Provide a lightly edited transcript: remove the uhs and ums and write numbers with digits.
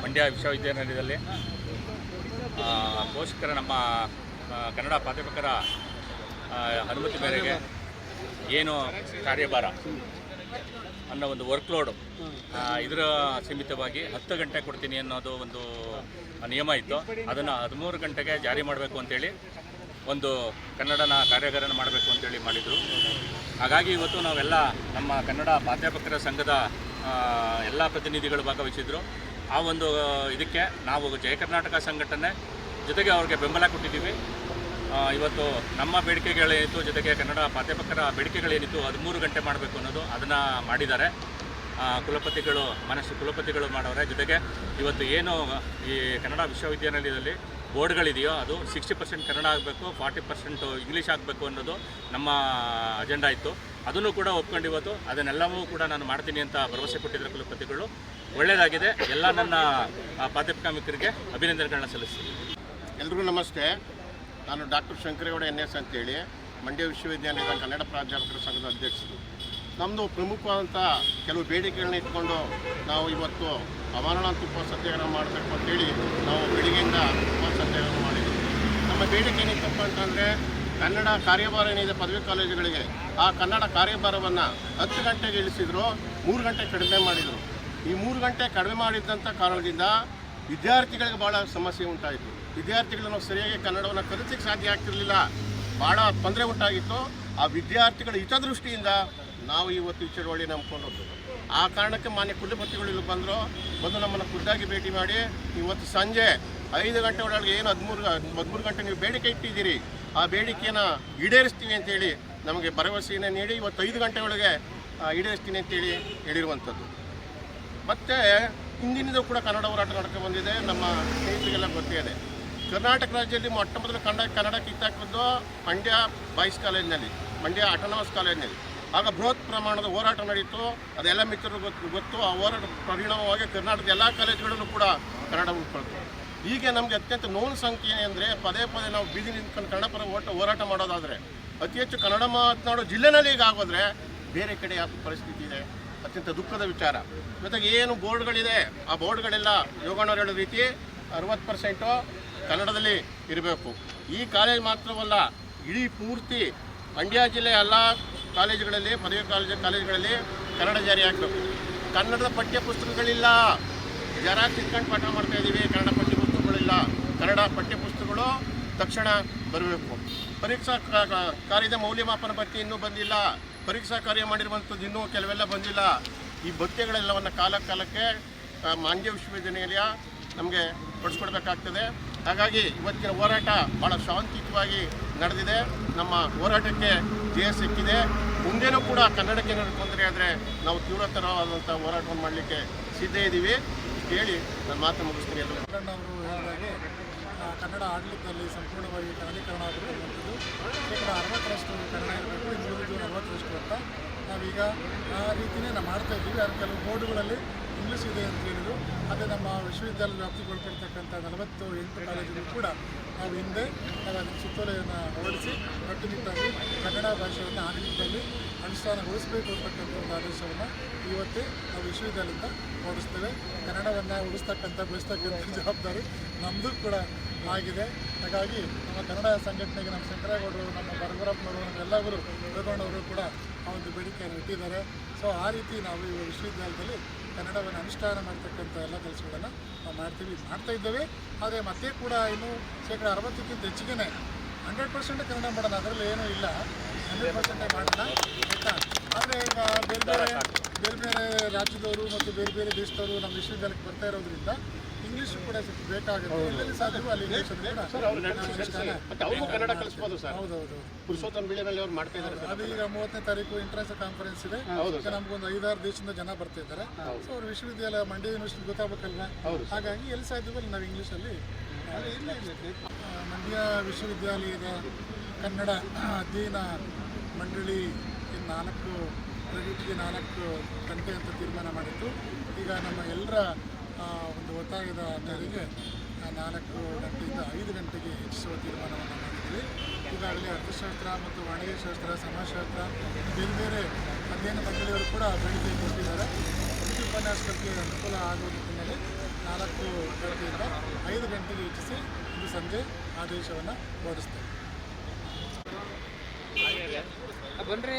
ಮಂಡ್ಯ ವಿಶ್ವವಿದ್ಯಾನಿಲಯದಲ್ಲಿ ಪೋಷಕರ ನಮ್ಮ ಕನ್ನಡ ಪ್ರಾಧ್ಯಾಪಕರ ಅನುಮತಿ ಮೇರೆಗೆ ಏನು ಕಾರ್ಯಭಾರ ಅನ್ನೋ ಒಂದು ವರ್ಕ್ಲೋಡು ಇದರ ಸೀಮಿತವಾಗಿ 10 ಗಂಟೆ ಕೊಡ್ತೀನಿ ಅನ್ನೋದು ಒಂದು ನಿಯಮ ಇತ್ತು. ಅದನ್ನು 13 ಗಂಟೆಗೆ ಜಾರಿ ಮಾಡಬೇಕು ಅಂತೇಳಿ ಒಂದು ಕನ್ನಡನ ಕಾರ್ಯಾಗಾರನ ಮಾಡಬೇಕು ಅಂತೇಳಿ ಮಾಡಿದರು. ಹಾಗಾಗಿ ಇವತ್ತು ನಾವೆಲ್ಲ ನಮ್ಮ ಕನ್ನಡ ಪ್ರಾಧ್ಯಾಪಕರ ಸಂಘದ ಎಲ್ಲ ಪ್ರತಿನಿಧಿಗಳು ಭಾಗವಹಿಸಿದ್ರು. ಆ ಒಂದು ಇದಕ್ಕೆ ನಾವು ಜಯ ಕರ್ನಾಟಕ ಸಂಘಟನೆ ಜೊತೆಗೆ ಅವ್ರಿಗೆ ಬೆಂಬಲ ಕೊಟ್ಟಿದ್ದೀವಿ. ಇವತ್ತು ನಮ್ಮ ಬೇಡಿಕೆಗಳೇನಿತ್ತು, ಜೊತೆಗೆ ಕನ್ನಡ ಪ್ರಾಧ್ಯಾಪಕರ ಬೇಡಿಕೆಗಳೇನಿತ್ತು 13 ಗಂಟೆ ಮಾಡಬೇಕು ಅನ್ನೋದು ಅದನ್ನು ಮಾಡಿದ್ದಾರೆ. ಕುಲಪತಿಗಳು ಮಾಡವ್ರೆ. ಜೊತೆಗೆ ಇವತ್ತು ಏನು ಈ ಕನ್ನಡ ವಿಶ್ವವಿದ್ಯಾನಿಲಯದಲ್ಲಿ ಬೋರ್ಡ್ಗಳಿದೆಯೋ ಅದು 60% ಕನ್ನಡ ಆಗಬೇಕು, 40% ಇಂಗ್ಲೀಷ್ ಆಗಬೇಕು ಅನ್ನೋದು ನಮ್ಮ ಅಜೆಂಡಾ ಇತ್ತು. ಅದನ್ನು ಕೂಡ ಒಪ್ಕೊಂಡು ಇವತ್ತು ಅದನ್ನೆಲ್ಲವೂ ಕೂಡ ನಾನು ಮಾಡ್ತೀನಿ ಅಂತ ಭರವಸೆ ಕೊಟ್ಟಿದ್ದರು ಕುಲಪತಿಗಳು. ಒಳ್ಳೆಯದಾಗಿದೆ. ಎಲ್ಲ ನನ್ನ ಪ್ರಾಧ್ಯಾಪಕ ಮಿತ್ರರಿಗೆ ಅಭಿನಂದನೆಗಳನ್ನ ಸಲ್ಲಿಸ್ತೀನಿ. ಎಲ್ರಿಗೂ ನಮಸ್ತೆ. ನಾನು ಡಾಕ್ಟರ್ ಶಂಕರೇಗೌಡ NS ಅಂತೇಳಿ ಮಂಡ್ಯ ವಿಶ್ವವಿದ್ಯಾನಿಲಯದ ಕನ್ನಡ ಪ್ರಾಧ್ಯಾಪಕರ ಸಂಘದ ಅಧ್ಯಕ್ಷರು. ನಮ್ಮದು ಪ್ರಮುಖವಾದಂಥ ಕೆಲವು ಬೇಡಿಕೆಗಳನ್ನ ಇಟ್ಕೊಂಡು ನಾವು ಇವತ್ತು ಅಮರನಾಥ ಉಪವಾಸ ಸತ್ಯಾಗ್ರಹ ಮಾಡಬೇಕು ಅಂತೇಳಿ ನಾವು ಬೆಳಿಗ್ಗೆಯಿಂದ ಉಪವಾಸ ಸತ್ಯಾಗ್ರಹ ಮಾಡಿದ್ವಿ. ನಮ್ಮ ಬೇಡಿಕೆ ಏನಿತ್ತಪ್ಪ ಅಂತಂದರೆ ಕನ್ನಡ ಕಾರ್ಯಭಾರ ಏನಿದೆ ಪದವಿ ಕಾಲೇಜುಗಳಿಗೆ, ಆ ಕನ್ನಡ ಕಾರ್ಯಭಾರವನ್ನು 10 ಗಂಟೆಗೆ ಇಳಿಸಿದ್ರು, 3 ಗಂಟೆ ಕಡಿಮೆ ಮಾಡಿದರು. ಈ 3 ಗಂಟೆ ಕಡಿಮೆ ಮಾಡಿದ್ದಂಥ ಕಾರಣದಿಂದ ವಿದ್ಯಾರ್ಥಿಗಳಿಗೆ ಭಾಳ ಸಮಸ್ಯೆ ಉಂಟಾಯಿತು. ವಿದ್ಯಾರ್ಥಿಗಳನ್ನು ಸರಿಯಾಗಿ ಕನ್ನಡವನ್ನು ಕಲಿಸಲಿಕ್ಕೆ ಸಾಧ್ಯ ಆಗ್ತಿರಲಿಲ್ಲ. ಭಾಳ ತೊಂದರೆ ಉಂಟಾಗಿತ್ತು. ಆ ವಿದ್ಯಾರ್ಥಿಗಳ ಹಿತದೃಷ್ಟಿಯಿಂದ ನಾವು ಇವತ್ತು ಈ ಚಳವಳಿ ನಂಬ್ಕೊಂಡದ್ದು. ಆ ಕಾರಣಕ್ಕೆ ಮಾನ್ಯ ಕುಲಪತಿಗಳು ಇಲ್ಲಿ ಬಂದು ನಮ್ಮನ್ನು ಖುದ್ದಾಗಿ ಭೇಟಿ ಮಾಡಿ ಇವತ್ತು ಸಂಜೆ 5 ಗಂಟೆ ಒಳಗೆ ಏನು 13 ಗಂಟೆ ನೀವು ಬೇಡಿಕೆ ಇಟ್ಟಿದ್ದೀರಿ, ಆ ಬೇಡಿಕೆಯನ್ನು ಈಡೇರಿಸ್ತೀವಿ ಅಂತೇಳಿ ನಮಗೆ ಭರವಸೆಯನ್ನು ನೀಡಿ ಇವತ್ತು 5 ಗಂಟೆ ಒಳಗೆ ಈಡೇರಿಸ್ತೀನಿ ಅಂತೇಳಿ ಹೇಳಿರುವಂಥದ್ದು. ಮತ್ತು ಹಿಂದಿನಿಂದ ಕೂಡ ಕನ್ನಡ ಹೋರಾಟ ನಡ್ಕೊಂಡು ಬಂದಿದೆ. ನಮ್ಮ ಸ್ನೇಹಿತರಿಗೆಲ್ಲ ಗೊತ್ತೇ ಇದೆ. ಕರ್ನಾಟಕ ರಾಜ್ಯದಲ್ಲಿ ಮೊಟ್ಟ ಮೊದಲು ಕನ್ನಡ ಕಿತ್ತಾಕಿದ್ದು ಮಂಡ್ಯ ಬಾಯ್ಸ್ ಕಾಲೇಜಿನಲ್ಲಿ, ಮಂಡ್ಯ ಆಟೋನಮಸ್ ಕಾಲೇಜಿನಲ್ಲಿ. ಆಗ ಬೃಹತ್ ಪ್ರಮಾಣದ ಹೋರಾಟ ನಡೀತು. ಅದೆಲ್ಲ ಮಿತ್ರರು ಗೊತ್ತು. ಆ ಹೋರಾಟ ಪರಿಣಾಮವಾಗಿ ಕರ್ನಾಟಕದ ಎಲ್ಲ ಕಾಲೇಜುಗಳಲ್ಲೂ ಕೂಡ ಕನ್ನಡ ಉಳ್ಕೊಳ್ತು. ಹೀಗೆ ನಮಗೆ ಅತ್ಯಂತ ನೋವು ಸಂಖ್ಯೆ ಅಂದರೆ ಪದೇ ನಾವು ಬೀದಿ ನಿಂತ್ಕೊಂಡು ಕನ್ನಡ ಪರ ಹೋರಾಟ ಮಾಡೋದಾದರೆ ಅತಿ ಹೆಚ್ಚು ಕನ್ನಡ ಮಾತನಾಡೋ ಜಿಲ್ಲೆನಲ್ಲಿ ಈಗ ಆಗೋದ್ರೆ ಬೇರೆ ಕಡೆ ಪರಿಸ್ಥಿತಿ ಇದೆ. ಅತ್ಯಂತ ದುಃಖದ ವಿಚಾರ. ಜೊತೆಗೆ ಏನು ಬೋರ್ಡ್ಗಳಿದೆ, ಆ ಬೋರ್ಡ್ಗಳೆಲ್ಲ ಯೋಗಣ್ಣವ್ರು ಹೇಳೋ ರೀತಿ 60% ಕನ್ನಡದಲ್ಲಿ ಇರಬೇಕು. ಈ ಕಾಲೇಜ್ ಮಾತ್ರವಲ್ಲ, ಇಡೀ ಪೂರ್ತಿ ಮಂಡ್ಯ ಜಿಲ್ಲೆಯ ಎಲ್ಲ ಕಾಲೇಜುಗಳಲ್ಲಿ, ಪದವಿ ಕಾಲೇಜುಗಳಲ್ಲಿ ಕನ್ನಡ ಜಾರಿ ಆಗಬೇಕು. ಕನ್ನಡದ ಪಠ್ಯ ಪುಸ್ತಕಗಳಿಲ್ಲ. ಜೆರಾಕ್ಸ್ ಇಟ್ಕೊಂಡು ಪಾಠ ಮಾಡ್ತಾಯಿದ್ದೀವಿ. ಕನ್ನಡ ಪಠ್ಯ ಪುಸ್ತಕಗಳಿಲ್ಲ. ಕನ್ನಡ ಪಠ್ಯ ಪುಸ್ತಕಗಳು ತಕ್ಷಣ ಬರಬೇಕು. ಪರೀಕ್ಷಾ ಕಾರ್ಯದ ಮೌಲ್ಯಮಾಪನ ಭತ್ಯೆ ಇನ್ನೂ ಬಂದಿಲ್ಲ. ಪರೀಕ್ಷಾ ಕಾರ್ಯ ಮಾಡಿರುವಂಥದ್ದು ಇನ್ನೂ ಕೆಲವೆಲ್ಲ ಬಂದಿಲ್ಲ. ಈ ಭತ್ಯೆಗಳೆಲ್ಲವನ್ನು ಕಾಲಕ್ಕೆ ಮಂಡ್ಯ ವಿಶ್ವವಿದ್ಯಾನಿಲಯ ನಮಗೆ ಕೊಡಿಸ್ಕೊಡ್ಬೇಕಾಗ್ತದೆ. ಹಾಗಾಗಿ ಇವತ್ತಿನ ಹೋರಾಟ ಭಾಳ ಶಾಂತಿಯುತವಾಗಿ ನಡೆದಿದೆ. ನಮ್ಮ ಹೋರಾಟಕ್ಕೆ ಜಯ ಸಿಕ್ಕಿದೆ. ಮುಂದೇನೂ ಕೂಡ ಕನ್ನಡಕ್ಕೆ ಏನಾದರೂ ತೊಂದರೆ ಆದರೆ ನಾವು ತೀವ್ರತರವಾದಂಥ ಹೋರಾಟವನ್ನು ಮಾಡಲಿಕ್ಕೆ ಸಿದ್ಧ ಇದ್ದೀವಿ ಹೇಳಿ ನನ್ನ ಮಾತು ಮುಗಿಸ್ತೀನಿ. ಅವರು ಹೇಳಿದಾಗೆ ಕನ್ನಡ ಆಡಳಿತದಲ್ಲಿ ಸಂಪೂರ್ಣವಾಗಿ ಕನ್ನಡೀಕರಣ ಆಗಿರುವಂಥದ್ದು 60% ಕನ್ನಡ ಇರಬೇಕು, ಇನ್ನುಳಿದು 40% ಅಂತ ನಾವೀಗ ಆ ರೀತಿಯೇ ನಾವು ಮಾಡ್ತಾಯಿದ್ದೀವಿ. ಅದು ಕೆಲವು ಬೋರ್ಡುಗಳಲ್ಲಿ ಇಂಗ್ಲೀಷ್ ಇದೆ ಅಂತ ಹೇಳಿದ್ರು. ಅದೇ ನಮ್ಮ ವಿಶ್ವವಿದ್ಯಾಲಯದ ವ್ಯಾಪ್ತಿಗೊಳ್ಪಡ್ತಕ್ಕಂಥ 48 ಕಾಲೇಜುಗಳು ಕೂಡ ನಾವು ಹಿಂದೆ ಅದನ್ನು ಸುತ್ತೋಲೆಯನ್ನು ಹೊರಡಿಸಿ ಕಟ್ಟುನಿಟ್ಟಾಗಿ ಕನ್ನಡ ಭಾಷೆಯನ್ನು ಆಡಳಿತದಲ್ಲಿ ಅನುಷ್ಠಾನಗೊಳಿಸಬೇಕು ಅಂತಕ್ಕಂಥ ಒಂದು ಆದೇಶವನ್ನು ಇವತ್ತೇ ನಾವು ವಿಶ್ವವಿದ್ಯಾಲಯದಿಂದ ಹೊರಡಿಸ್ತೇವೆ. ಕನ್ನಡವನ್ನು ಬೆಳೆಸ್ತಕ್ಕಂಥ ಜವಾಬ್ದಾರಿ ನಮ್ಮದು ಕೂಡ ಆಗಿದೆ. ಹಾಗಾಗಿ ನಮ್ಮ ಕನ್ನಡ ಸಂಘಟನೆಗೆ ನಮ್ಮ ಶಂಕರೇಗೌಡರು, ನಮ್ಮ ಬರಗುರಪ್ಪನವರು, ನಮ್ಮೆಲ್ಲವರು ರೇವಣ್ಣವರು ಕೂಡ ಆ ಒಂದು ಬೇಡಿಕೆಯನ್ನು ಇಟ್ಟಿದ್ದಾರೆ. ಸೊ ಆ ರೀತಿ ನಾವು ಈ ವಿಶ್ವವಿದ್ಯಾಲಯದಲ್ಲಿ ಕನ್ನಡವನ್ನು ಅನುಷ್ಠಾನ ಮಾಡ್ತಕ್ಕಂಥ ಎಲ್ಲ ಕೆಲಸಗಳನ್ನು ನಾವು ಮಾಡ್ತಾ ಇದ್ದೇವೆ. ಆದರೆ ಮತ್ತೆ ಕೂಡ ಇನ್ನೂ 60% ಹೆಚ್ಚಿಗೆ 100% ಕನ್ನಡ ಮಾಡೋಣ, ಅದರಲ್ಲಿ ಏನೂ ಇಲ್ಲ. 100% ಮಾಡೋಣ ಆಯಿತಾ. ಆದರೆ ಈಗ ಬೇರೆ ಬೇರೆ ರಾಜ್ಯದವರು ಮತ್ತು ಬೇರೆ ದೇಶದವರು ನಮ್ಮ ವಿಶ್ವವಿದ್ಯಾಲಯಕ್ಕೆ ಬರ್ತಾ ಇರೋದ್ರಿಂದ ಇಂಗ್ಲೀಷ್ ಕೂಡ ಸ್ವಲ್ಪ ಬೇಕಾಗುತ್ತೆ. ಎಲ್ಲೆಲ್ಲಿ ಸಾಧ್ಯವೋ ಅಲ್ಲಿ ಇಂಗ್ಲೀಷ್ ಕನ್ನಡ ಕಲಿಸ್ಬೋದು ಸರ್. ಹೌದೌದು. ಪುರುಷೋತ್ತಮ ಬಿಳಿನಲ್ಲಿ ಅವ್ರು ಮಾಡ್ತಾ ಇದ್ದಾರೆ. ಅದು ಈಗ 30ನೇ ತಾರೀಕು ಇಂಟರ್ನ್ಯಾಷನಲ್ ಕಾನ್ಫರೆನ್ಸ್ ಇದೆ. ನಮಗೊಂದು 5-6 ದೇಶದಿಂದ ಜನ ಬರ್ತಾ ಇದ್ದಾರೆ. ಸೊ ಅವರು ವಿಶ್ವವಿದ್ಯಾಲಯ ಮಂಡ್ಯ ಯೂನಿವರ್ಸಿಟಿ ಗೊತ್ತಾಗಬೇಕಲ್ವಾ. ಹಾಗಾಗಿ ಎಲ್ಲಿ ಸಾಧ್ಯವೋ ಅಲ್ಲಿ ನಾವು ಇಂಗ್ಲೀಷಲ್ಲಿ ಮಂಡ್ಯ ವಿಶ್ವವಿದ್ಯಾಲಯದ ಕನ್ನಡ ಅಧ್ಯಯನ ಮಂಡಳಿ 4 ಕ್ರೆಡಿಟ್ಗೆ 4 ಗಂಟೆ ಅಂತ ತೀರ್ಮಾನ ಮಾಡಿತ್ತು. ಈಗ ನಮ್ಮ ಎಲ್ಲರ ಒಂದು ಒತ್ತಾಯದ ಮೇರೆಗೆ 4 ಗಂಟೆಯಿಂದ 5 ಗಂಟೆಗೆ ಹೆಚ್ಚಿಸುವ ತೀರ್ಮಾನವನ್ನು ಮಾಡಿದ್ವಿ. ಈಗಾಗಲೇ ಅರ್ಥಶಾಸ್ತ್ರ ಮತ್ತು ವಾಣಿಜ್ಯಶಾಸ್ತ್ರ, ಸಮಾಜಶಾಸ್ತ್ರ ಬೇರೆ ಬೇರೆ ಅಧ್ಯಯನ ಮಂಡಳಿಯವರು ಕೂಡ ಬೇಡಿಕೆ ಕೊಟ್ಟಿದ್ದಾರೆ. ಇದಕ್ಕೆ ಉಪನ್ಯಾಸಕರಿಗೆ ಅನುಕೂಲ ಆಗುವ ನಿಟ್ಟಿನಲ್ಲಿ 4 ಗಂಟೆಯಿಂದ 5 ಗಂಟೆಗೆ ಹೆಚ್ಚಿಸಿ ಇಂದು ಸಂಜೆ ಆದೇಶವನ್ನು ಹೊರಡಿಸ್ತೇವೆ. ಬನ್ರಿ